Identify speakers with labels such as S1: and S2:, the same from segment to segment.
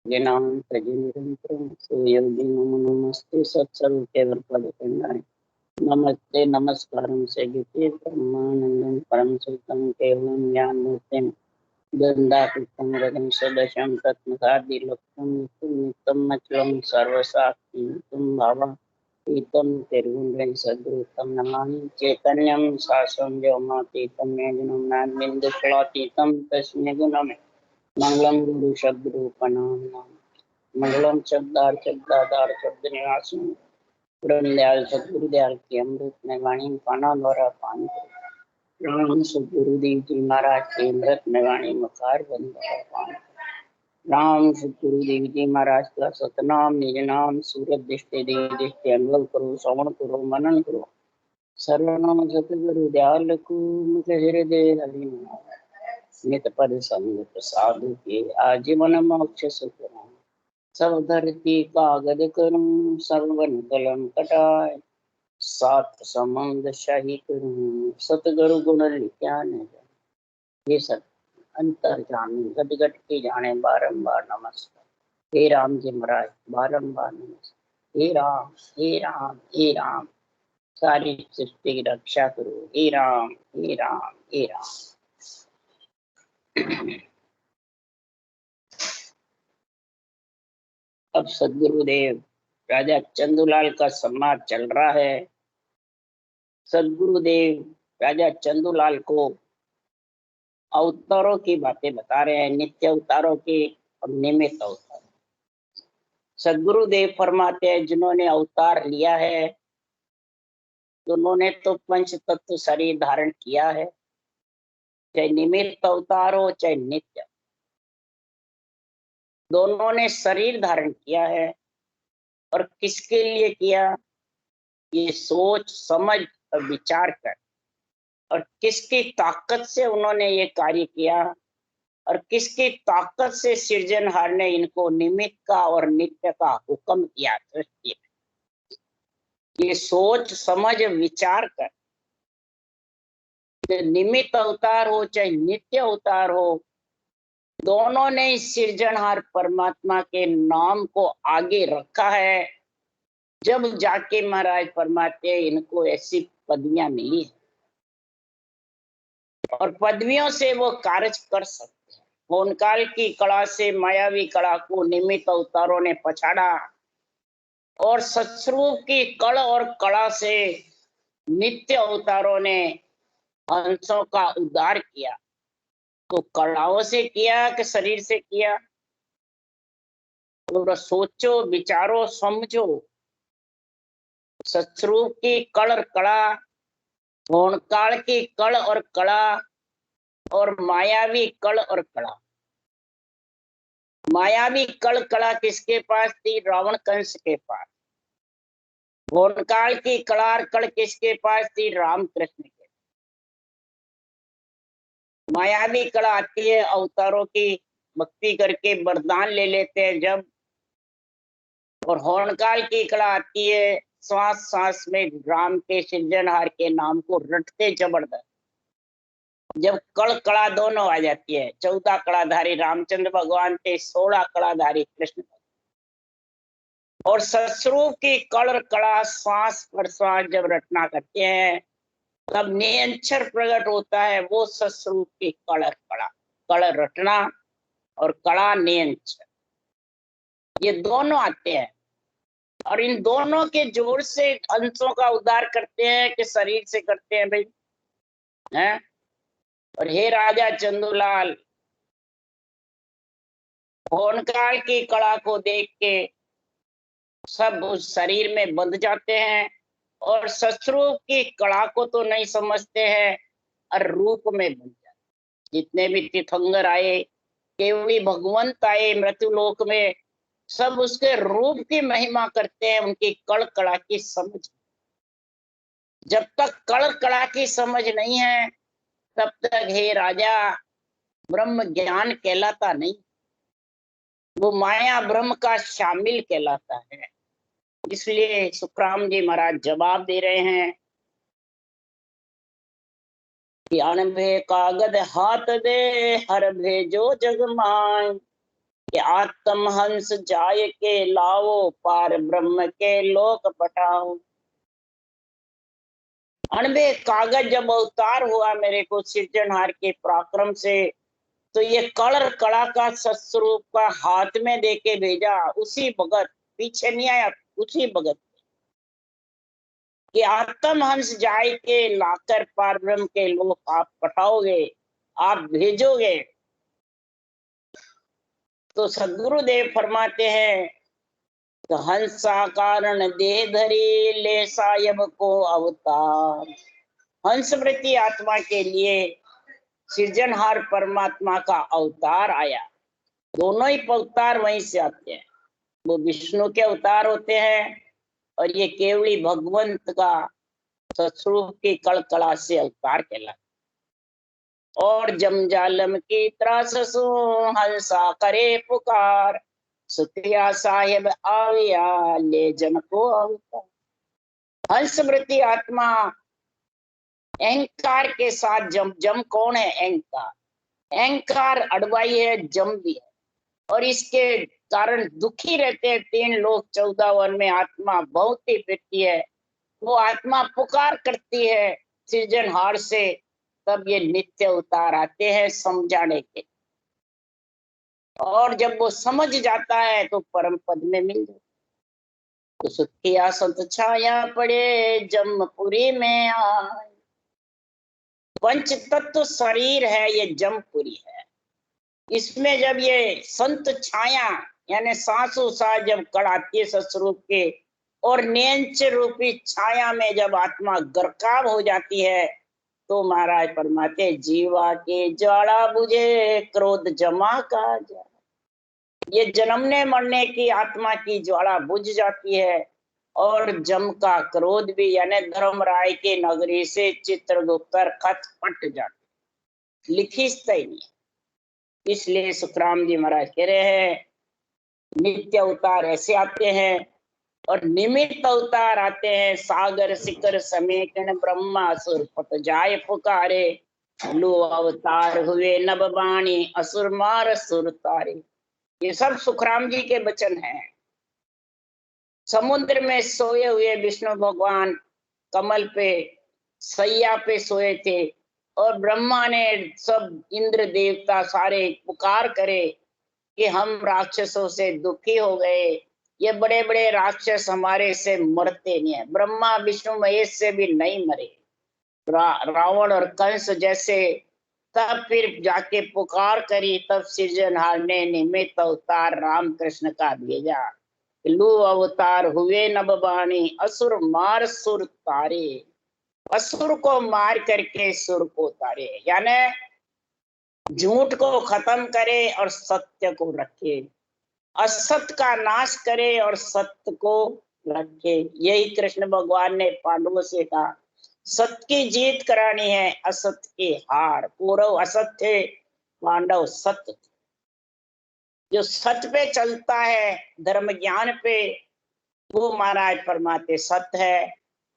S1: ज्ञानां प्रजनिरंतरं सूर्योदयं नमो नमस्ते सत्सर्वकेवलपदपिण्डाय नमस्ते नमस्कारं सेविते ब्रह्मानन्दं परम सुखं केवलं ज्ञानमूर्तिं दण्डाकृतं रजं सदशं तत्मसादिलक्ष्यं नित्यं मचलं सर्वसाक्षिं भावं पीतं तिरुवुंड्रं सद्गुरुतं नमामि चैतन्यं शास्त्रं व्योमातीतं ज्ञानं नान्यं तस्मै गुणमे मंगलम गुरु शब्द रूपनाम मंगलम शब्दार शब्द निवासी पूर्ण दयाल सतगुरुदयाल की अमृत में वाणी पाना द्वारा पान राम सतगुरुदेव जी महाराज के अमृत में वाणी मुखार बंद द्वारा पान राम सतगुरुदेव जी महाराज का सतनाम निज नाम सूरत दृष्टि देव दृष्टि अनुभव करो श्रवण करो मनन करो सर्वनाम सतगुरु दयाल को मुख हृदय हरि नित पद संगत साधु के आजीवन मोक्ष सुख सब धरती कागद करूं सर्वन कलम कटाए सात समंद शाही करूं सतगुरु गुण लिख्यान ये सब अंतर जामी गट गट के जाने बारंबार नमस्कार हे राम जी महाराज बारंबार नमस्कार हे राम हे राम हे राम सारी सृष्टि की रक्षा करो हे राम हे राम हे राम। अब सदगुरुदेव राजा चंदूलाल का संवाद चल रहा है। सदगुरुदेव राजा चंदूलाल को अवतारों की बातें बता रहे हैं, नित्य अवतारों की और निमित्त अवतार। सदगुरुदेव फरमाते हैं जिन्होंने अवतार लिया है उन्होंने तो पंच तत्व शरीर धारण किया है, चाहे निमित्त अवतार हो चाहे नित्य, दोनों ने शरीर धारण किया है। और किसके लिए किया? ये सोच समझ और विचार कर, और किसकी ताकत से उन्होंने ये कार्य किया, और किसकी ताकत से सृजनहार ने इनको निमित्त का और नित्य का हुक्म किया सृष्टि में। ये सोच समझ विचार कर, निमित्त अवतार हो चाहे नित्य अवतार हो, दोनों ने इस सृजनहार परमात्मा के नाम को आगे रखा है। जब जाके महाराज फरमाते इनको ऐसी पदवियां मिली और पदवियों से वो कार्य कर सकते हैं। होन काल की कला से मायावी कला को निमित्त अवतारों ने पछाड़ा और सत्स्वरूप की कल और कला से नित्य अवतारों ने हंसों का उद्धार किया। तो कलाओं से किया कि शरीर से किया? तो सोचो विचारो समझो। सत्स्वरूप की कल और कला, होन काल की कल और कला, और मायावी कल और कला। मायावी कल कला किसके पास थी? रावण कंस के पास। होन काल की कला और कल किसके पास थी? राम कृष्ण के। मायावी कला आती है अवतारों की भक्ति करके वरदान ले लेते हैं जब, और होन काल की कला आती है श्वास सांस में राम के सृजनहार के नाम को रटते जबरदस्त। जब कल कला दोनों आ जाती है, 14 कलाधारी रामचंद्र भगवान थे, 16 कलाधारी कृष्ण, और सत्स्वरूप की कल कला श्वास पर श्वास जब रटना करते हैं तब निरंतर प्रकट होता है वो सत्स्वरूप की कल कला। कल रटना और कला निरंतर, ये दोनों आते हैं और इन दोनों के जोड़ से अंशों का उद्धार करते हैं कि शरीर से करते हैं भाई हैं? और हे राजा चंदूलाल, होन काल की कला को देख के सब उस शरीर में बंध जाते हैं और सत्स्वरूप की कला को तो नहीं समझते हैं और रूप में बन जाते। जितने भी तीर्थंकर आए, केवली भगवंत आए मृत्युलोक में, सब उसके रूप की महिमा करते हैं, उनकी कल कला की समझ। जब तक कल कला की समझ नहीं है तब तक हे राजा ब्रह्म ज्ञान कहलाता नहीं, वो माया ब्रह्म का शामिल कहलाता है। इसलिए सुखराम जी महाराज जवाब दे रहे हैं कि अनभे कागद हाथ दे हर भेजो जग माय, कि आत्म हंस जाय के लाओ, पार ब्रह्म के लोक पटाओ। अणबे कागज जब अवतार हुआ मेरे को सिरजनहार के पराक्रम से, तो ये कलर कला का सस्वरूप का हाथ में देके भेजा, उसी भगत, पीछे नहीं आया, उसी भगत कि आत्म हंस जाय के लाकर पार ब्रह्म के लोक आप पठाओगे, आप भेजोगे। तो सदगुरुदेव फरमाते हैं, तो हंसा कारण देह धरी, ले सायब को अवतार। हंस वृत्ति आत्मा के लिए सृजनहार परमात्मा का अवतार आया। दोनों ही अवतार वहीं से आते हैं, वो विष्णु के अवतार होते हैं और ये केवली भगवंत का सस्वरूप की कड़कड़ा से अवतार कहलाते। और जमजालम की त्राससु, हंसा करे पुकार, सुखिया साहेब आविया, ले जन को अवतार। हंस वृत्ति आत्मा अहंकार के साथ जम कौन है? अहंकार। अहंकार अड़वाई है, जम भी है, और इसके कारण दुखी रहते हैं 3 लोग 14 वन में। आत्मा बहुत ही फिरती है, वो आत्मा पुकार करती है सृजनहार से, तब ये नित्य अवतार आते हैं समझाने के। और जब वो समझ जाता है तो परम पद में मिल जाता। तो सुखिया संत छाया पड़े, जमपुरी में आए। पंच तत्व शरीर है, ये जमपुरी है। इसमें जब ये संत छाया यानी सांसों सा जब कड़ाती है सस्वरूप के, और नेंच रूपी छाया में जब आत्मा गर्काव हो जाती है, तो महाराज फरमाते, जीवा के ज्वाला बुझे, क्रोध जमा का जा। ये जन्मने मरने की आत्मा की ज्वाला बुझ जाती है, और जम का क्रोध भी, यानी धर्मराय के नगरी से चित्रगुप्त खत पट जाते, लिखी ही नहीं। इसलिए सुखराम जी महाराज कह रहे हैं, नित्य अवतार ऐसे आते हैं, और निमित्त अवतार आते हैं। सागर शिखर समेकन ब्रह्मासुर पट जाय पुकारे, लो अवतार हुए नभ बाणी, असुर मार सुर तारे। ये सब सुखराम जी के वचन हैं। समुद्र में सोए हुए विष्णु भगवान कमल पे सैया पे सोए थे, और ब्रह्मा ने सब इंद्र देवता सारे पुकार करे कि हम राक्षसों से दुखी हो गए, ये बड़े बड़े राक्षस हमारे से मरते नहीं है। ब्रह्मा विष्णु महेश से भी नहीं मरे, रावण और कंस जैसे। तब फिर जाके पुकार करी, तब सृजनहार ने निमित्त अवतार राम कृष्ण का भेजा। लू अवतार हुए नभबाणी, असुर मार सुर तारे। असुर को मार करके सुर को तारे, यानी झूठ को खत्म करे और सत्य को रखे, असत्य का नाश करे और सत्य को रखे। यही कृष्ण भगवान ने पांडवों से कहा, सत्य की जीत करानी है, असत्य की हार। कौरव असत्य थे, पांडव सत्य थे। जो सत्य पे चलता है, धर्म ज्ञान पे, वो महाराज फरमाते सत्य है।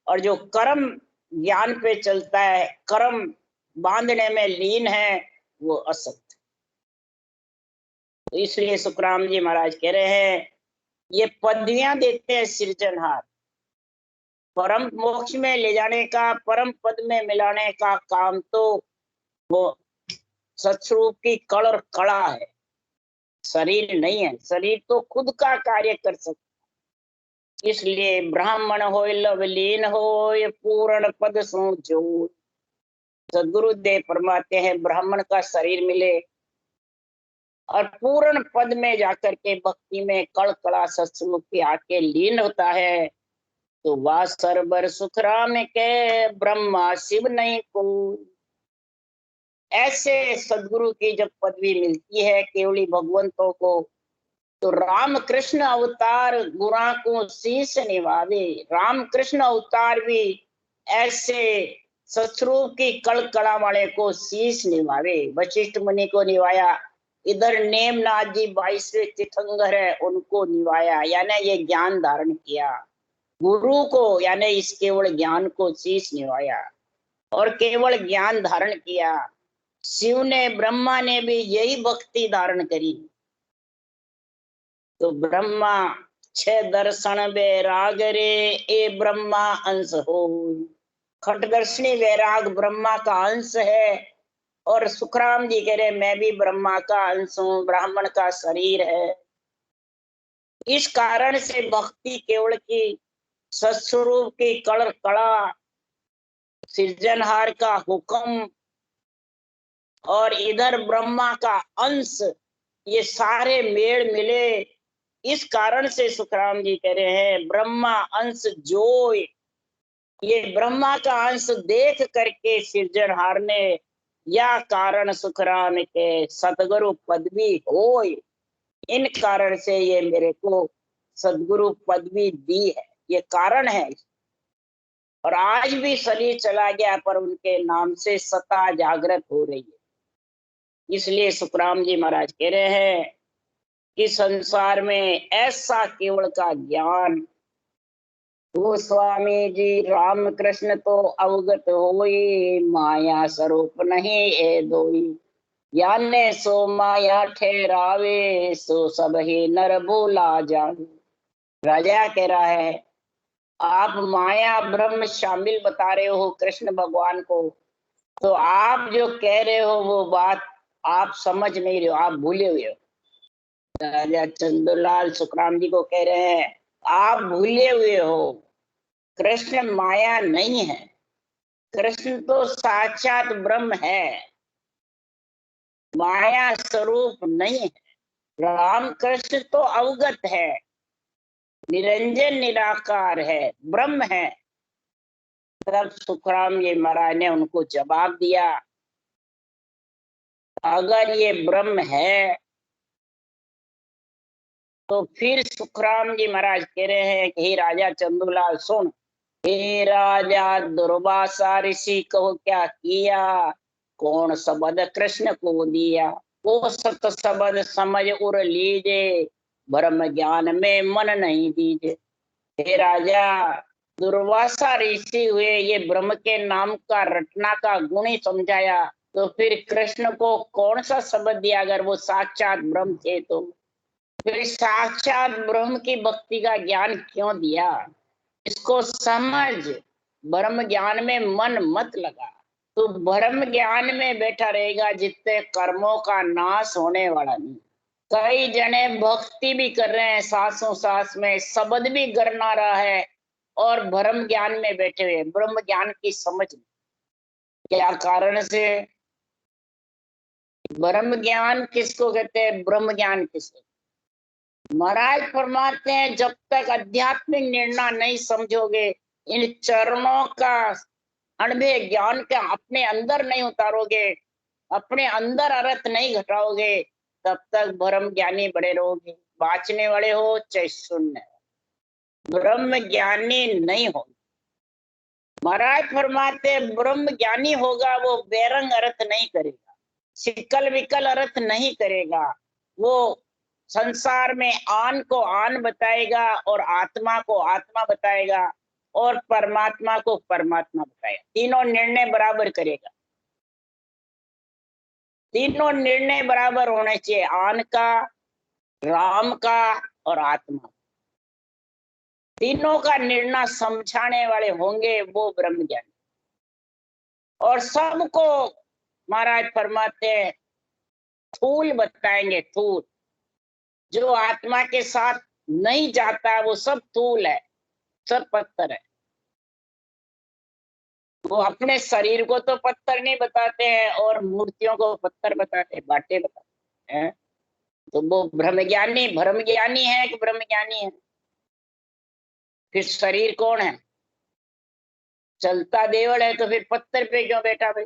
S1: और जो कर्म ज्ञान पे चलता है, कर्म बांधने में लीन है, वो असत्य। तो इसलिए सुखराम जी महाराज कह रहे हैं, ये पदवियां देते हैं सृजनहार। परम मोक्ष में ले जाने का, परम पद में मिलाने का काम तो वो सत्स्वरूप की कड़ और कड़ा है, शरीर नहीं है। शरीर तो खुद का कार्य कर सकता। इसलिए ब्राह्मण हो लवलीन हो, पूर्ण पद सो जो। सदगुरुदेव फरमाते हैं, ब्राह्मण का शरीर मिले और पूर्ण पद में जाकर के भक्ति में कड़कड़ा सत्स्वरूप के आके लीन होता है, तो वह सरबर सुखराम के, ब्रह्मा शिव नहीं को। ऐसे सदगुरु की जब पदवी मिलती है केवली भगवंतों को, तो राम कृष्ण अवतार गुरा को शीश निभावे। राम कृष्ण अवतार भी ऐसे सत्स्वरूप की कड़कड़ा वाले को शीश निभावे। वशिष्ठ मुनि को निभाया, इधर नेमनाथ जी 22वें तीर्थंकर है, उनको निभाया, यानी ये ज्ञान धारण किया। गुरु को यानी इस केवल ज्ञान को शीश निभाया और केवल ज्ञान धारण किया। शिव ने, ब्रह्मा ने भी यही भक्ति धारण करी। तो ब्रह्मा छह दर्शन वैराग रे ए ब्रह्मा अंश हो। खटदर्शनी वैराग ब्रह्मा का अंश है। और सुखराम जी कह रहे मैं भी ब्रह्मा का अंश हूँ, ब्राह्मण का शरीर है। इस कारण से भक्ति केवल की सत्स्वरूप की कड़ कड़ा, सृजनहार का हुक्म और इधर ब्रह्मा का अंश, ये सारे मेल मिले। इस कारण से सुखराम जी कह रहे हैं ब्रह्मा अंश जो, ये ब्रह्मा का अंश देख करके सृजनहार ने या कारण सुखराम के सदगुरु पदवी होय। इन कारण से ये मेरे को सदगुरु पदवी दी है, ये कारण है। और आज भी शरीर चला गया पर उनके नाम से सता जागृत हो रही है। इसलिए सुखराम जी महाराज कह रहे हैं कि संसार में ऐसा केवल का ज्ञान, वो स्वामी जी राम कृष्ण तो अवगत होई, माया स्वरूप नहीं ए दोई, याने सो माया ठहरावे, सो सब ही नर भूला जाने। राजा कह रहा है आप माया ब्रह्म शामिल बता रहे हो कृष्ण भगवान को, तो आप जो कह रहे हो वो बात आप समझ नहीं रहे हो, आप भूले हुए हो। राजा चंद्रलाल सुखराम जी को कह रहे हैं आप भूले हुए हो, कृष्ण माया नहीं है, कृष्ण तो साक्षात ब्रह्म है, माया स्वरूप नहीं है। राम कृष्ण तो अवगत है, निरंजन निराकार है, ब्रह्म है। तब सुखराम जी महाराज ने उनको जवाब दिया अगर ये ब्रह्म है तो फिर सुखराम जी महाराज कह रहे हैं कि हे राजा चंदूलाल सुन, हे राजा दुर्वासा ऋषि को क्या किया, कौन शब्द कृष्ण को दिया, वो सत शब्द समझ उर लीजे, ब्रह्म ज्ञान में मन नहीं दीजे। हे राजा दुर्वासा ऋषि हुए, ये ब्रह्म के नाम का रटना का गुण ही समझाया, तो फिर कृष्ण को कौन सा शब्द दिया अगर वो साक्षात ब्रह्म थे तो? फिर साक्षात ब्रह्म की भक्ति का ज्ञान क्यों दिया? इसको समझ, ब्रह्म ज्ञान में मन मत लगा, तो ब्रह्म ज्ञान में बैठा रहेगा जितने कर्मों का नाश होने वाला नहीं। कई जने भक्ति भी कर रहे हैं, सांसों सांस में शब्द भी गरना रहा है और ब्रह्म ज्ञान में बैठे हुए, ब्रह्म ज्ञान की समझ नहीं। क्या कारण से? ब्रह्म ज्ञान किसको कहते हैं, ब्रह्म ज्ञान किसको? महाराज फरमाते हैं जब तक आध्यात्मिक निर्णय नहीं समझोगे, इन चरणों का अनुभव ज्ञान का अपने अंदर नहीं उतारोगे, अपने अंदर अर्थ नहीं घटाओगे, तब तक ब्रह्म ज्ञानी बड़े रहोगे, बाँचने वाले हो चाहे शून्य। ब्रह्म ज्ञानी नहीं हो। महाराज फरमाते ब्रह्म ज्ञानी होगा वो बेरंग अर्थ नहीं करेगा, सिकल विकल अर्थ नहीं करेगा, वो संसार में आन को आन बताएगा और आत्मा को आत्मा बताएगा और परमात्मा को परमात्मा बताएगा। तीनों निर्णय बराबर करेगा, तीनों निर्णय बराबर होने चाहिए, आन का, राम का और आत्मा। तीनों का निर्णय समझाने वाले होंगे वो ब्रह्म ज्ञानी। और सबको महाराज फरमाते हैं थूल बताएंगे, थूल जो आत्मा के साथ नहीं जाता वो सब थूल है, सब पत्थर है। वो अपने शरीर को तो पत्थर नहीं बताते हैं और मूर्तियों को पत्थर बताते हैं, बाटे बताते हैं। तो वो ब्रह्मज्ञानी ब्रह्मज्ञानी है कि ब्रह्मज्ञानी है? फिर शरीर कौन है? चलता देवल है तो फिर पत्थर पे क्यों बैठा भाई?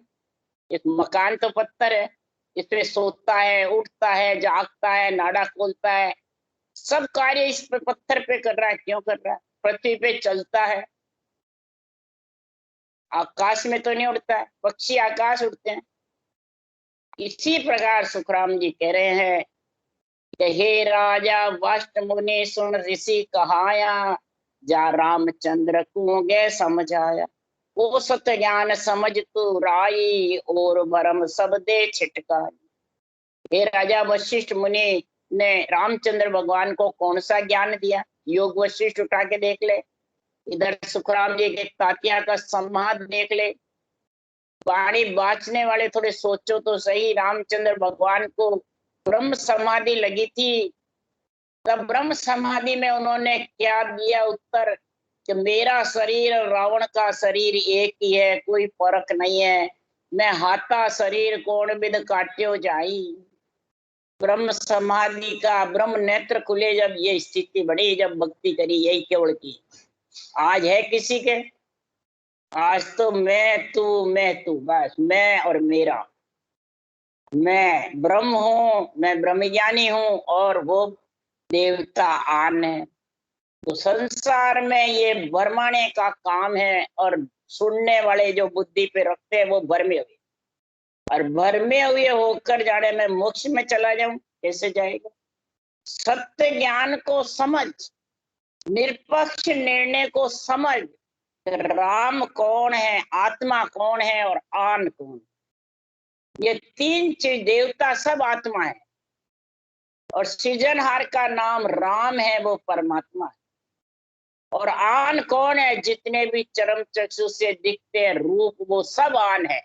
S1: एक मकान तो पत्थर है, इसमें सोता है, उठता है, जागता है, नाड़ा खोलता है, सब कार्य इस पे पत्थर पे कर रहा है, क्यों कर रहा है? पृथ्वी पे चलता है, आकाश में तो नहीं उड़ता है, पक्षी आकाश उड़ते हैं। इसी प्रकार सुखराम जी कह रहे हैं कि हे राजा वशिष्ठ मुनि सुन ऋषि कहाया, जा रामचंद्र को गे समझाया, ओ सत ज्ञान समझ तू राई, और भरम सब दे छिटकाई। हे राजा वशिष्ठ मुनि, ने रामचंद्र भगवान को कौन सा ज्ञान दिया? योग वशिष्ठ उठा के देख ले, इधर सुखराम जी के तात्या का संवाद देख ले। वाणी बांचने वाले थोड़े सोचो तो सही, रामचंद्र भगवान को ब्रह्म समाधि लगी थी, तब ब्रह्म समाधि में उन्होंने क्या दिया उत्तर कि मेरा शरीर और रावण का शरीर एक ही है, कोई फर्क नहीं है, मैं हाथा शरीर कौन विद काट्यो जाई। ब्रह्म समाधि का ब्रह्म नेत्र खुले जब ये स्थिति बड़ी, जब भक्ति करी, यही केवल की। आज है किसी के? आज तो मैं तू बस, मैं और मेरा। मैं ब्रह्म हूँ, मैं ब्रह्म ज्ञानी हूँ और वो देवता आन है। तो संसार में ये भरमाने का काम है, और सुनने वाले जो बुद्धि पे रखते हैं वो भरमे हुए, और भरमे हुए होकर जाने में मोक्ष में चला जाऊं, कैसे जाएगा? सत्य ज्ञान को समझ, निरपक्ष निर्णय को समझ, राम कौन है, आत्मा कौन है और आन कौन। ये तीन चीज, देवता सब आत्मा है और सृजनहार का नाम राम है, वो परमात्मा है। और आन कौन है? जितने भी चरम चक्षु से दिखते हैं रूप, वो सब आन है।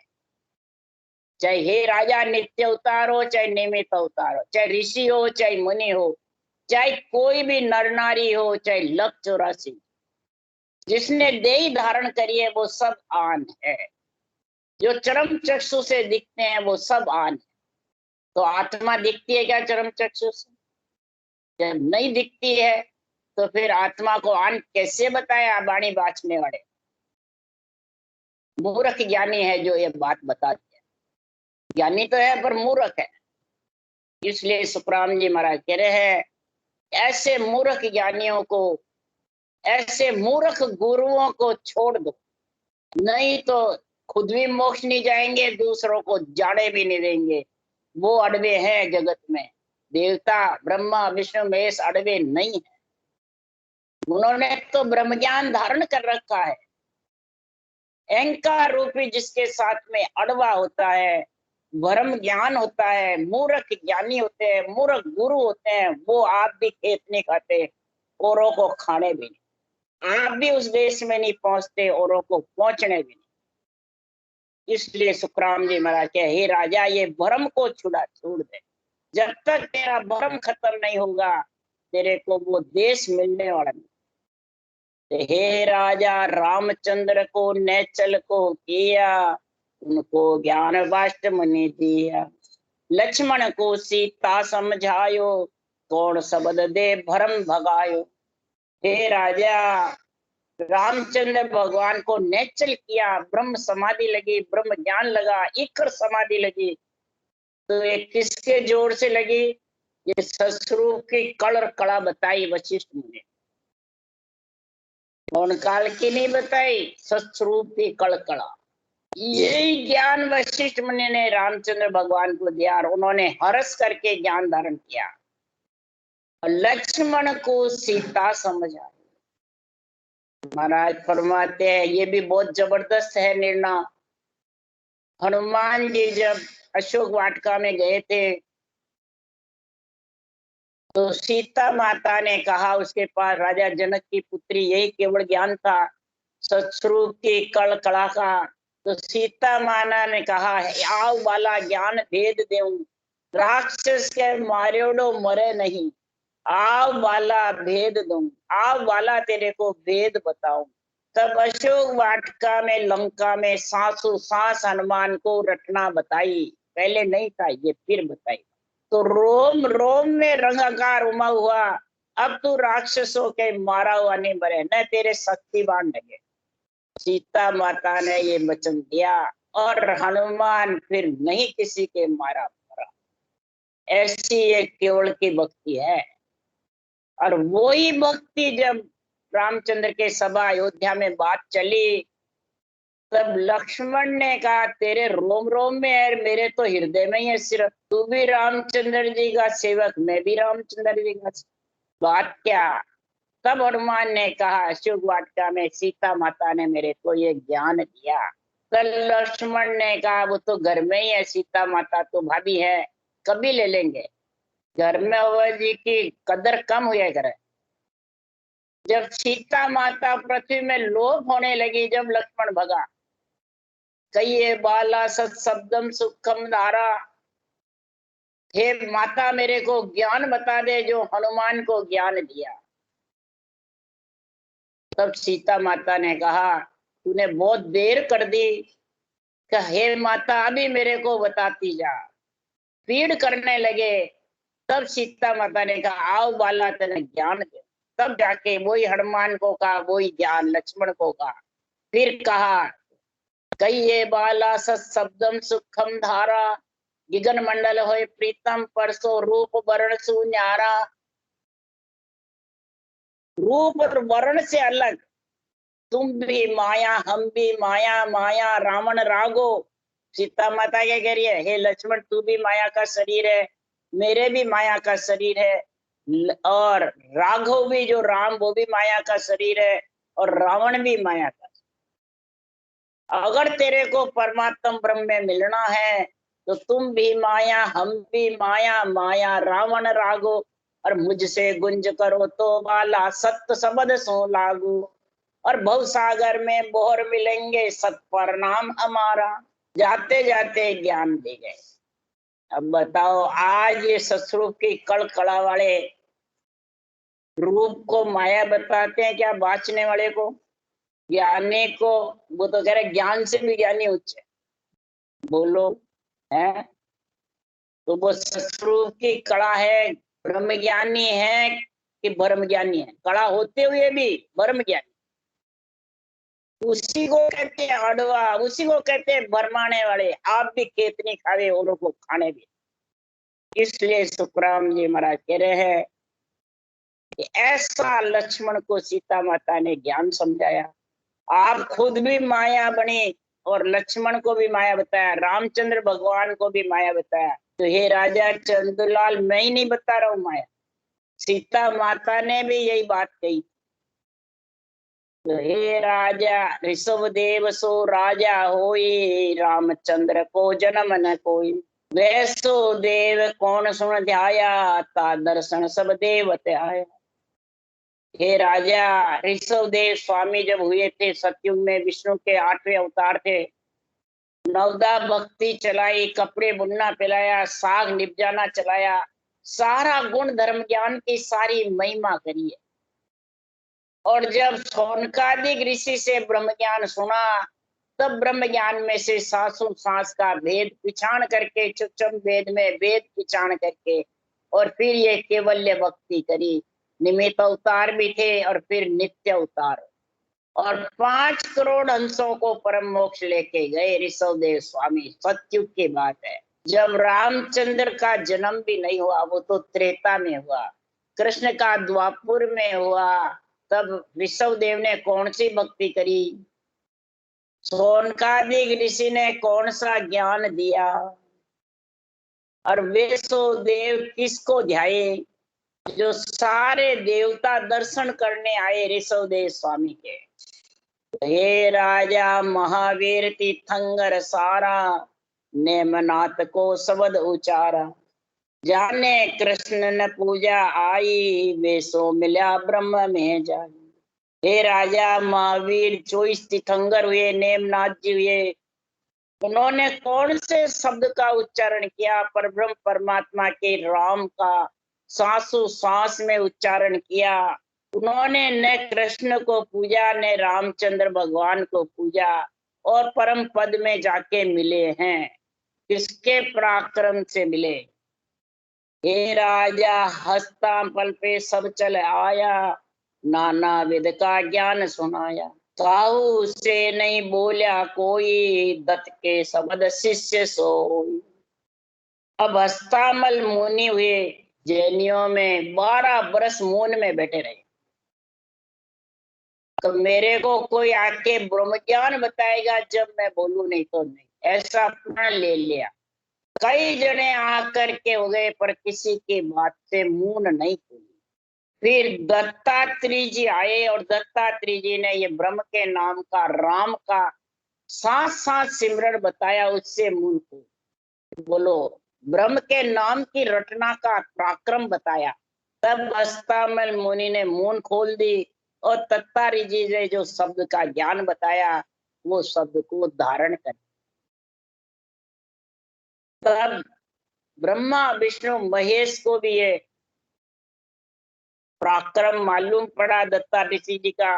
S1: चाहे हे राजा नित्य अवतार हो, चाहे निमित्त अवतार हो, चाहे ऋषि हो, चाहे मुनि हो, चाहे कोई भी नर नारी हो, चाहे 1,84,00,000, जिसने देह धारण करी है वो सब आन है। जो चरम चक्षु से दिखते हैं वो सब आन है। तो आत्मा दिखती है क्या चरम चक्षु से? जब नहीं दिखती है तो फिर आत्मा को आन कैसे बताया वाणी बांचने वाले? मूर्ख ज्ञानी है जो ये बात बताते हैं। ज्ञानी तो है पर मूर्ख है। इसलिए सुखराम जी महाराज कह रहे हैं, ऐसे मूर्ख ज्ञानियों को, ऐसे मूर्ख गुरुओं को छोड़ दो, नहीं तो खुद भी मोक्ष नहीं जाएंगे, दूसरों को जाने भी नहीं देंगे। वो अड़वे हैं जगत में, देवता ब्रह्मा विष्णु महेश अड़वे नहीं है। उन्होंने तो ब्रह्म ज्ञान धारण कर रखा है। अहंकार रूपी जिसके साथ में अड़वा होता है, भ्रम ज्ञान होता है, मूर्ख ज्ञानी होते हैं, मूर्ख गुरु होते हैं, वो आप भी खेत नहीं खाते, औरों को खाने भी नहीं, आप भी उस देश में नहीं पहुंचते, औरों को पहुंचने भी नहीं। इसलिए सुखराम जी महाराज के, हे राजा ये भ्रम को छोड़ दे, जब तक तेरा भ्रम खत्म नहीं होगा तेरे को वो देश मिलने वाला नहीं। हे राजा रामचंद्र को नेचल को किया, उनको ज्ञान वाष्ट मुनि दिया, लक्ष्मण को सीता समझायो, कौन शब्द दे भरम भगायो। हे राजा रामचंद्र भगवान को नेचल किया, ब्रह्म समाधि लगी, ब्रह्म ज्ञान लगा, इकर समाधि लगी। तो ये किसके जोर से लगी? ये ससुर की कड़ कड़ा बताई वशिष्ठ मुनि, कौन काल की नहीं बताई, सत्स्वरूप की कड़कड़ा। यही ज्ञान वशिष्ठ मुनि ने रामचंद्र भगवान को दिया और उन्होंने हर्ष करके ज्ञान धारण किया, और लक्ष्मण को सीता समझा। महाराज फरमाते हैं, ये भी बहुत जबरदस्त है निर्णय। हनुमान जी जब अशोक वाटिका में गए थे तो सीता माता ने कहा, उसके पास राजा जनक की पुत्री, यही केवल ज्ञान था सत्स्वरूप की कड़ कड़ा का। तो सीता माना ने कहा, आओ वाला ज्ञान भेद देऊं, राक्षस के मार्योड़ो मरे नहीं, आओ वाला भेद दूं, आओ वाला तेरे को भेद बताऊं। तब अशोक वाटिका में लंका में सांसों सांस हनुमान को रटना बताई, पहले नहीं था ये, फिर बताई। तो रोम रोम में रंगाकार उमा हुआ, अब तू राक्षसों के मारा हुआ नहीं मरे, न तेरे शक्तिवान लगे। सीता माता ने ये वचन दिया और हनुमान फिर नहीं किसी के मारा मरा। ऐसी एक केवल की भक्ति है। और वही भक्ति जब रामचंद्र के सभा अयोध्या में बात चली, तब लक्ष्मण ने कहा, तेरे रोम रोम में है, मेरे तो हृदय में ही है सिर्फ। तू भी रामचंद्र जी का सेवक, मैं भी रामचंद्र जी का, बात क्या? तब हनुमान ने कहा, अशोक वाटिका में सीता माता ने मेरे को ये ज्ञान दिया। तब लक्ष्मण ने कहा, वो तो घर में ही है, सीता माता तो भाभी है, कभी ले लेंगे। घर में हुआ जी की कदर कम हुआ करे। जब सीता माता पृथ्वी में लोप होने लगी, जब लक्ष्मण भगा, कहिए बाला सत शब्दम सुखम धारा, हे माता मेरे को ज्ञान बता दे जो हनुमान को ज्ञान दिया। तब सीता माता ने कहा तूने बहुत देर कर दी, हे माता अभी मेरे को बताती जा। पीड़ करने लगे, तब सीता माता ने कहा आओ बाला तेने ज्ञान दे। तब जाके वही हनुमान को कहा, वही ज्ञान लक्ष्मण को कहा। फिर कहा कहिए बाला सत शब्दम सुखम धारा, गिगन मंडल होए प्रीतम परसो रूप वर्ण सुन्यारा। रूप और वर्ण से अलग, तुम भी माया हम भी माया, माया रावण रागो। सीता माता क्या कह रही है, हे लक्ष्मण तू भी माया का शरीर है, मेरे भी माया का शरीर है, और राघव भी जो राम वो भी माया का शरीर है, और रावण भी माया का। अगर तेरे को परमात्म ब्रह्म में मिलना है तो तुम भी माया हम भी माया, माया रावण रागो, और मुझसे गुंज करो तो बाला सत्य शब्द सो लागू। और भव सागर में बोहर मिलेंगे सत पर नाम हमारा। जाते जाते ज्ञान दे गए। अब बताओ आज ये ससुर की कड़कड़ा वाले रूप को माया बताते हैं क्या बाँचने वाले को, ज्ञानी को? वो तो कह रहे ज्ञान से भी ज्ञानी उच्च है। बोलो है तो वो ससुर की कड़ा है, ब्रह्म ज्ञानी है कि ब्रह्म ज्ञानी है? कड़ा होते हुए भी ब्रह्म ज्ञानी, उसी को कहते हैं अड़वा, उसी को कहते हैं बरमाने वाले। आप भी केतनी खावे औरों को खाने भी। इसलिए सुखराम जी महाराज कह रहे हैं कि ऐसा लक्ष्मण को सीता माता ने ज्ञान समझाया। आप खुद भी माया बनी और लक्ष्मण को भी माया बताया, रामचंद्र भगवान को भी माया बताया। तो हे राजा चंद्रलाल मैं ही नहीं बता रहा हूं माया, सीता माता ने भी यही बात कही। तो हे राजा ऋषभ देव सो राजा होई, रामचंद्र को जन्म न कोई। वैसो देव कौन सुन ध्याया, ता दर्शन सब देवते आया। हे राजा ऋषभ देव स्वामी जब हुए थे सतयुग में, विष्णु के 8वें अवतार थे। नवदा भक्ति चलाई, कपड़े बुनना पिलाया, साग निपजाना चलाया, सारा गुण धर्म ज्ञान की सारी महिमा करी है। और जब सौनकादिक ऋषि से ब्रह्म ज्ञान सुना, तब ब्रह्म ज्ञान में से सासु सांस का भेद पिछाण करके, चुचम वेद में वेद पिछाण करके, और फिर ये केवल्य भक्ति करी। निमित्त अवतार भी थे और फिर नित्य अवतार, और 5 करोड़ हंसों को परम मोक्ष लेके गए ऋषभ देव स्वामी। सतयुग की बात है, जब रामचंद्र का जन्म भी नहीं हुआ, वो तो त्रेता में हुआ, कृष्ण का द्वापुर में हुआ। तब ऋषभ देव ने कौन सी भक्ति करी? सौनकादिक ऋषि ने कौन सा ज्ञान दिया? और वे सो देव किसको ध्याये? जो सारे देवता दर्शन करने आए ऋषभ देव स्वामी के। हे राजा महावीर तीर्थंकर सारा, नेमनाथ को शब्द उचारा। जाने कृष्ण न पूजा आई, वे सो मिला ब्रह्म में जाई। हे राजा महावीर 24 तीर्थंकर हुए, नेमनाथ जी हुए, उन्होंने कौन से शब्द का उच्चारण किया? परब्रह्म परमात्मा के राम का सांसों सांस में उच्चारण किया। उन्होंने न कृष्ण को पूजा न रामचंद्र भगवान को पूजा, और परम पद में जाके मिले हैं। किसके पराक्रम से मिले? हे राजा हस्ता पल पे सब चल आया, नाना विध का ज्ञान सुनाया। काहू से नहीं बोला कोई, दत्त के शब्द शिष्य सोई। अब हस्तामल मुनि हुए, जैनियों में 12 वर्ष मौन में बैठे रहे। तो मेरे को कोई आके ब्रह्म ज्ञान बताएगा जब मैं बोलूं, नहीं तो नहीं, ऐसा प्रण ले लिया। कई जने आकर के हो गए पर किसी की बात से मुंह नहीं खोली। फिर दत्तात्रेय जी आए और दत्तात्रेय जी ने ये ब्रह्म के नाम का, राम का साथ साथ सिमरन बताया, उससे मुंह खोल। बोलो ब्रह्म के नाम की रचना का पराक्रम बताया। तब अस्तामल मुनि ने मून खोल दी और तत्तारी जी ने जो शब्द का ज्ञान बताया वो शब्द को धारण कर। तब ब्रह्मा विष्णु महेश को भी ये पराक्रम मालूम पड़ा दत्ता ऋषि जी का।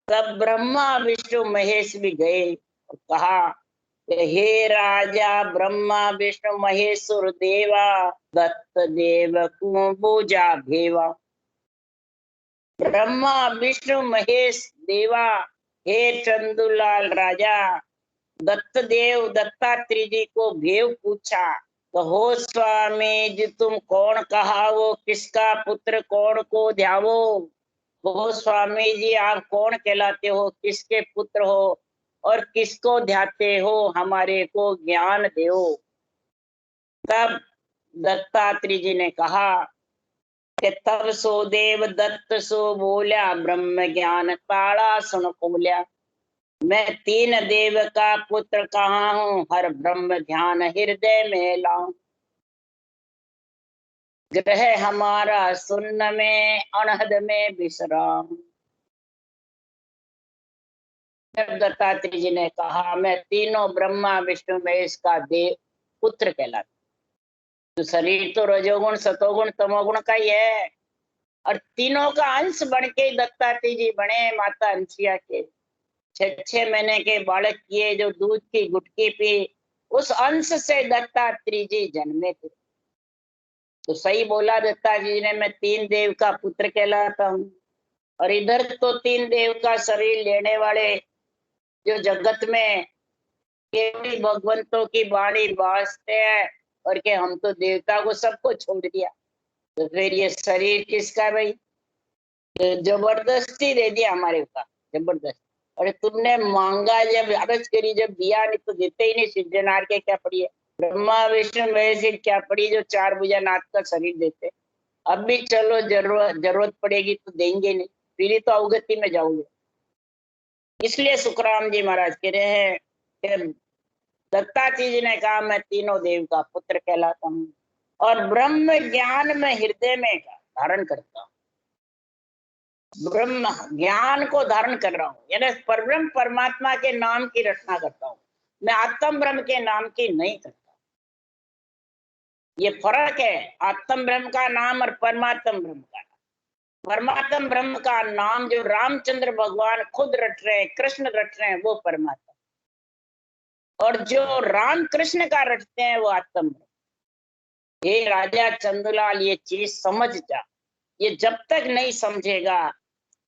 S1: तब ब्रह्मा विष्णु महेश भी गए और कहा कि हे राजा ब्रह्मा विष्णु महेश्वर देवा, दत्त देव को पूजा भेवा। ब्रह्मा विष्णु महेश देवा, हे चंदुलाल राजा, दत्त देव दत्तात्रेय जी को भेव पूछा। तो हो स्वामी जी तुम कौन कहा वो, किसका पुत्र कौन को ध्यावो। हो स्वामी जी आप कौन कहलाते हो, किसके पुत्र हो और किसको ध्याते हो, हमारे को ज्ञान दो। तब दत्तात्रेय जी ने कहा कि तब सो देव दत्त सो बोल्या, ब्रह्म ज्ञान ताड़ा सुन खोल्या। मैं तीन देव का पुत्र कहाँ हूँ, हर ब्रह्म ध्यान हृदय में लाऊं। ग्रह हमारा सुन्न में, अनहद में विश्राम। दत्तात्रेय जी ने कहा मैं तीनों ब्रह्मा विष्णु महेश का देव पुत्र कहलाता। तो शरीर तो रजोगुण सतोगुण तमोगुण का ही है और तीनों का अंश बन के दत्तात्रेय जी बने माता अंशिया के। 6 महीने के बालक किए जो दूध की गुटकी पी, उस अंश से दत्तात्रेय जी जन्मे थे। तो सही बोला दत्तात्रेय जी ने, मैं तीन देव का पुत्र कहलाता हूँ। और इधर तो तीन देव का शरीर लेने वाले जो जगत में केवल भगवंतों की वाणी बाजते हैं और के हम तो देवता को सबको छोड़ दिया। तो फिर ये शरीर किसका है भाई? तो जबरदस्ती दे दिया हमारे ऊपर, जबरदस्ती। अरे तुमने मांगा जब अर्ज करी, जब दिया नहीं तो देते ही नहीं। सिद्धनाथ के क्या पड़ी है, ब्रह्मा विष्णु महेश क्या पड़ी जो 4 भुजानाथ का शरीर देते। अब भी चलो जरूरत पड़ेगी तो देंगे नहीं, फिर ही तो अवगति में जाओगे। इसलिए सुखराम जी महाराज कह रहे हैं कि दत्तात्रेय जी ने कहा मैं तीनों देव का पुत्र कहलाता हूँ और ब्रह्म ज्ञान में हृदय में धारण करता हूँ। ब्रह्म ज्ञान को धारण कर रहा हूँ, यानी परब्रह्म परमात्मा के नाम की रचना करता हूँ। मैं आत्म ब्रह्म के नाम की नहीं करता। ये फर्क है आत्म ब्रह्म का नाम और परमात्म ब्रह्म का नाम। परमात्म ब्रह्म का नाम जो रामचंद्र भगवान खुद रट रहे हैं, कृष्ण रट रहे हैं, वो परमात्मा। और जो राम कृष्ण का रटते हैं वो आत्म ब्रह्म। हे राजा चंदुलाल ये चीज समझ जा। ये जब तक नहीं समझेगा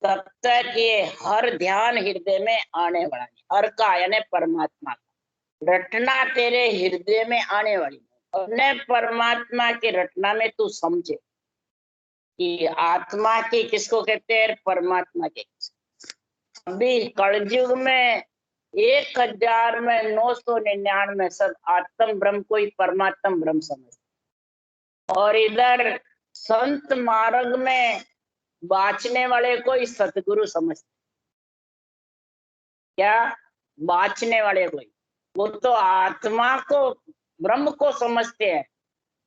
S1: तब तक ये हर ध्यान हृदय में आने वाला नहीं। हर का यानी परमात्मा का रटना तेरे हृदय में आने वाली। अपने परमात्मा की रटना में तू समझे कि आत्मा की किसको कहते हैं, परमात्मा के। अभी कलयुग में 1000 में 999 सब आत्म ब्रह्म को ही परमात्म ब्रह्म समझते। और इधर संत मार्ग में बाँचने वाले को ही सतगुरु समझते। क्या बाँचने वाले को ही, वो तो आत्मा को ब्रह्म को समझते हैं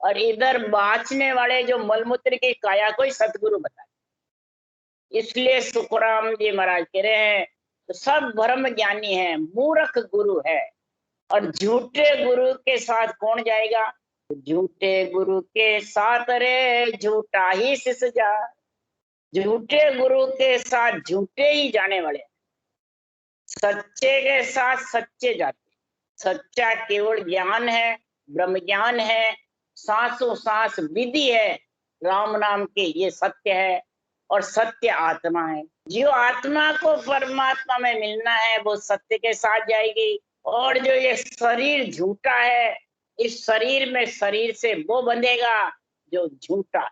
S1: और इधर बाँचने वाले जो मलमूत्र की काया को ही सतगुरु बताते। इसलिए सुखराम जी महाराज कह रहे हैं तो सब ब्रह्म ज्ञानी है, मूर्ख गुरु है। और झूठे गुरु के साथ कौन जाएगा? झूठे गुरु के साथ रे झूठा ही शिष्य जा। झूठे गुरु के साथ झूठे ही जाने वाले, सच्चे के साथ सच्चे जाते। सच्चा केवल ज्ञान है, ब्रह्म ज्ञान है, सांसों सांस विधि है राम नाम के, ये सत्य है। और सत्य आत्मा है। जो आत्मा को परमात्मा में मिलना है वो सत्य के साथ जाएगी। और जो ये शरीर झूठा है, इस शरीर में शरीर से वो बंधेगा जो झूठा है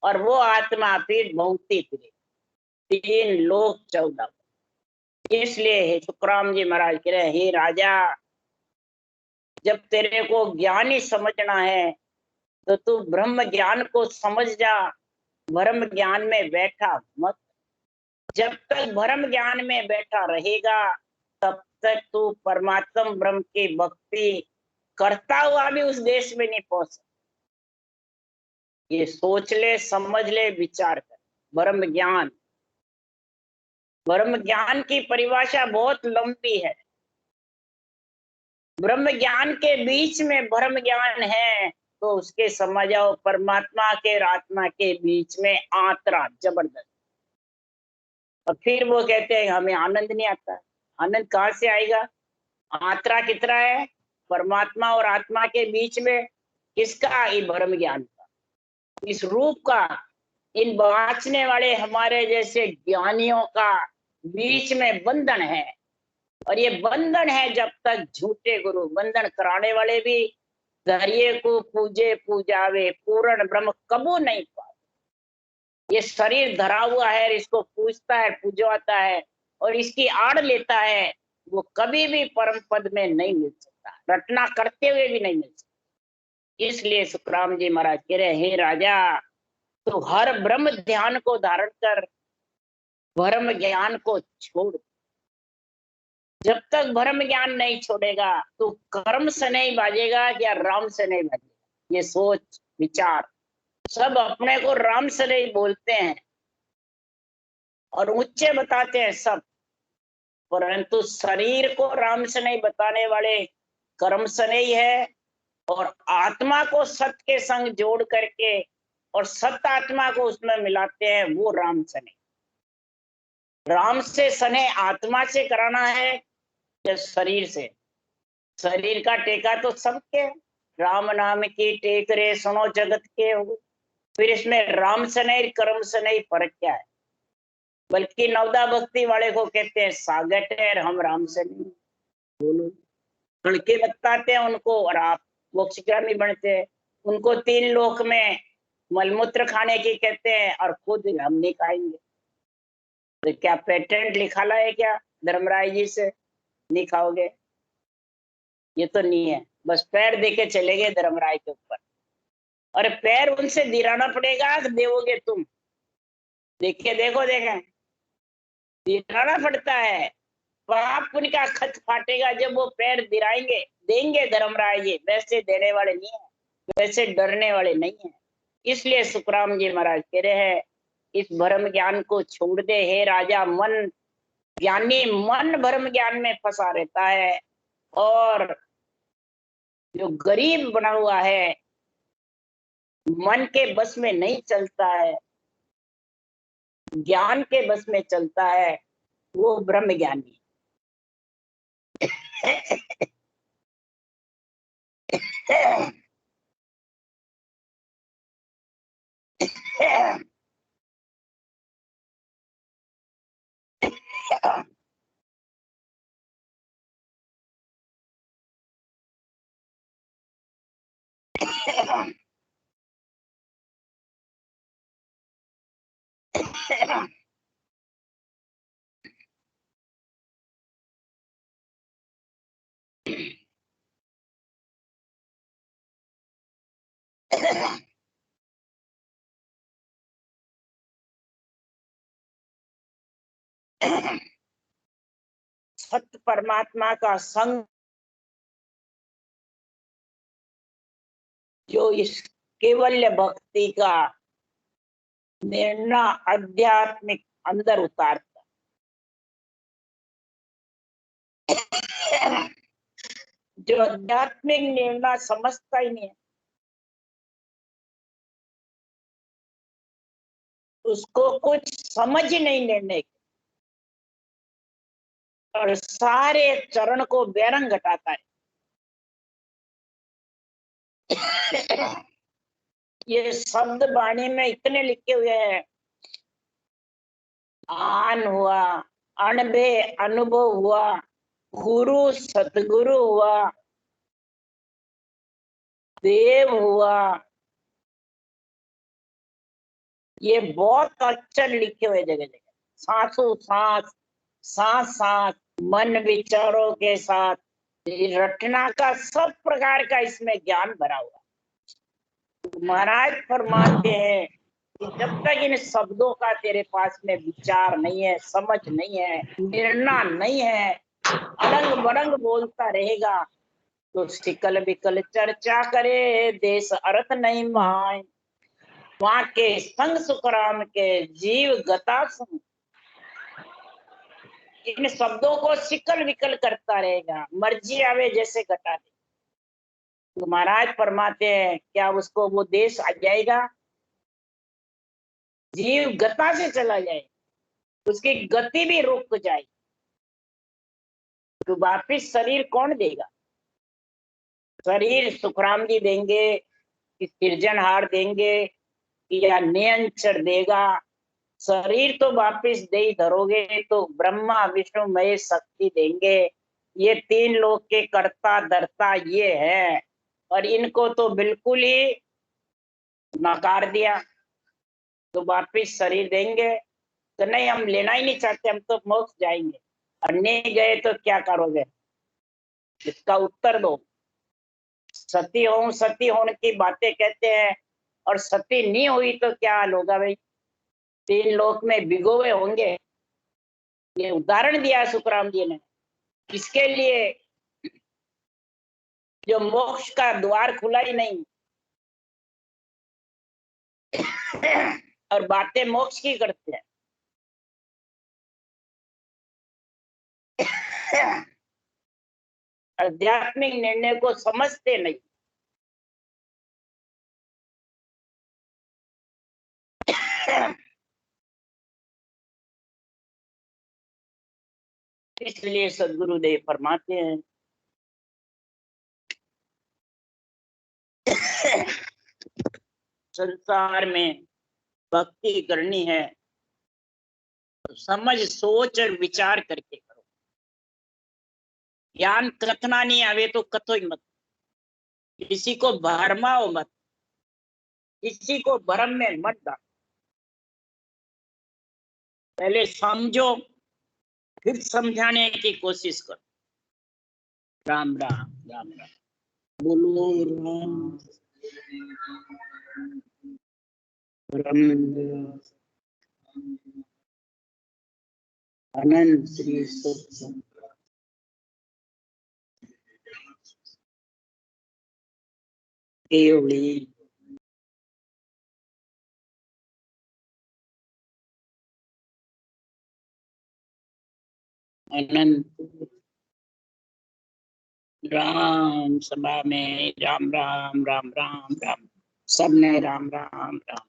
S1: और वो आत्मा फिर भौंकती फिरे 3 लोक 14। इसलिए हे सुखराम जी महाराज कह रहे हे राजा, जब तेरे को ज्ञान ही समझना है तो तू ब्रह्म ज्ञान को समझ जा, ब्रह्म ज्ञान में बैठा मत। जब तक ब्रह्म ज्ञान में बैठा रहेगा तब तक तू परमात्म ब्रह्म की भक्ति करता हुआ भी उस देश में नहीं पहुंच सकता। ये सोच ले, समझ ले, विचार कर। ब्रह्म ज्ञान, ब्रह्म ज्ञान की परिभाषा बहुत लंबी है। ब्रह्म ज्ञान के बीच में ब्रह्म ज्ञान है तो उसके समझ आओ परमात्मा के और आत्मा के बीच में आंतरा जबरदस्त। और फिर वो कहते हैं हमें आनंद नहीं आता। आनंद कहाँ से आएगा? आंतरा कितना है परमात्मा और आत्मा के बीच में? किसका? ये ब्रह्म ज्ञान का, इस रूप का, इन बांचने वाले हमारे जैसे ज्ञानियों का बीच में बंधन है। और ये बंधन है जब तक झूठे गुरु, बंधन कराने वाले भी धैर्य को पूजे पूजावे पूर्ण ब्रह्म कबू नहीं पाए। ये शरीर धरा हुआ है, इसको पूजता है, पूजवाता है और इसकी आड़ लेता है, वो कभी भी परम पद में नहीं मिल सकता, रटना करते हुए भी नहीं मिल सकता। इसलिए सुखराम जी महाराज कह रहे, हे राजा, तो हर ब्रह्म ध्यान को धारण कर, ब्रह्म ज्ञान को छोड़। जब तक ब्रह्म ज्ञान नहीं छोड़ेगा तो कर्म से नहीं बाजेगा या राम से नहीं बाजेगा। ये सोच विचार, सब अपने को राम से नहीं बोलते हैं और ऊंचे बताते हैं सब, परंतु शरीर को राम से नहीं बताने वाले कर्म से नहीं है। और आत्मा को सत्य के संग जोड़ करके और सत्य आत्मा को उसमें मिलाते हैं, वो राम से नहीं। राम से सने आत्मा से कराना है या शरीर से? शरीर का टेका तो सबके, राम नाम की टेक रे सुनो जगत के हो। फिर इसमें राम से नहीं कर्म से नहीं फर्क क्या है? बल्कि नवदा भक्ति वाले को कहते हैं सागट है, हम राम से नहीं। बोलो, कड़के बताते हैं उनको और आप मोक्षगामी बनते हैं। उनको 3 लोक में मलमूत्र खाने की कहते हैं और खुद हम नहीं खाएंगे। तो क्या पेटेंट लिखा है क्या धर्मराय जी से? नहीं खाओगे, ये तो नहीं है। बस पैर देके चले गए धर्मराय के ऊपर, और पैर उनसे दिराना पड़ेगा, देवोगे तुम। देखे, देखो देखें, दिराना पड़ता है। पाप पुण्य का खत फाटेगा जब वो पैर दिराएंगे, देंगे धर्मराय जी। वैसे देने वाले नहीं है, वैसे डरने वाले नहीं है। इसलिए सुखराम जी महाराज कह रहे हैं, इस ब्रह्म ज्ञान को छोड़ दे हे राजा। मन ज्ञानी मन ब्रह्म ज्ञान में फंसा रहता है, और जो गरीब बना हुआ है, मन के बस में नहीं चलता है, ज्ञान के बस में चलता है, वो ब्रह्म ज्ञानी। सत्य परमात्मा का संग जो इस केवल्य भक्ति का निर्णय आध्यात्मिक अंदर उतारता, जो आध्यात्मिक निर्णय समझता ही नहीं है, उसको कुछ समझ ही नहीं निर्णय, और सारे चरण को बेरंग घटाता है। ये शब्द वाणी में इतने लिखे हुए हैं, आन हुआ, अनबे अनुभव हुआ, गुरु सतगुरु हुआ, देव हुआ, ये बहुत अक्षर लिखे हुए जगह जगह। सांसों सांस, सांस सांस, मन विचारों के साथ रटना का सब प्रकार का इसमें ज्ञान भरा हुआ। महाराज फरमाते हैं कि जब तक इन शब्दों का तेरे पास में विचार नहीं है, समझ नहीं है, निर्णय नहीं है, अड़ंग बड़ंग बोलता रहेगा, तो सिकल बिकल चर्चा करे, देश अर्थ नहीं माय। वहां के संग सुखराम के जीव गता संग, इन शब्दों को सिकल विकल करता रहेगा, मर्जी आवे जैसे घटा दे। तो महाराज फरमाते हैं क्या उसको वो देश आ जाएगा? जीव गता से चला जाए, उसकी गति भी रुक जाए, तो वापिस शरीर कौन देगा? शरीर सुखराम जी देंगे कि सृजनहार देंगे या नियंत्रण देगा? शरीर तो वापिस दे ही धरोगे तो ब्रह्मा विष्णु महेश शक्ति देंगे। ये तीन लोग के कर्ता धर्ता ये है, और इनको तो बिल्कुल ही नकार दिया, तो वापिस शरीर देंगे? तो नहीं, हम लेना ही नहीं चाहते, हम तो मोक्ष जाएंगे। और नहीं गए तो क्या करोगे? इसका उत्तर दो। सती होने की बातें कहते हैं, और सती नहीं हुई तो क्या हाल होगा भाई? तीन लोक में भिगोए होंगे। ये उदाहरण दिया सुखराम जी ने, इसके लिए जो मोक्ष का द्वार खुला ही नहीं और बातें मोक्ष की करते हैं। आध्यात्मिक निर्णय को समझते नहीं। इसलिए सदगुरुदेव फरमाते हैं संसार में भक्ति करनी है तो समझ सोच और विचार करके करो। ज्ञान कथना नहीं आवे तो कथो ही मत, किसी को भरमाओ मत, किसी को भरम में मत डालो। पहले समझो, फिर समझाने की कोशिश करो। राम राम राम राम। बोलो राम अनंत श्री सत्संग केवली अनंत राम सभा में राम राम राम राम राम, सबने राम राम राम।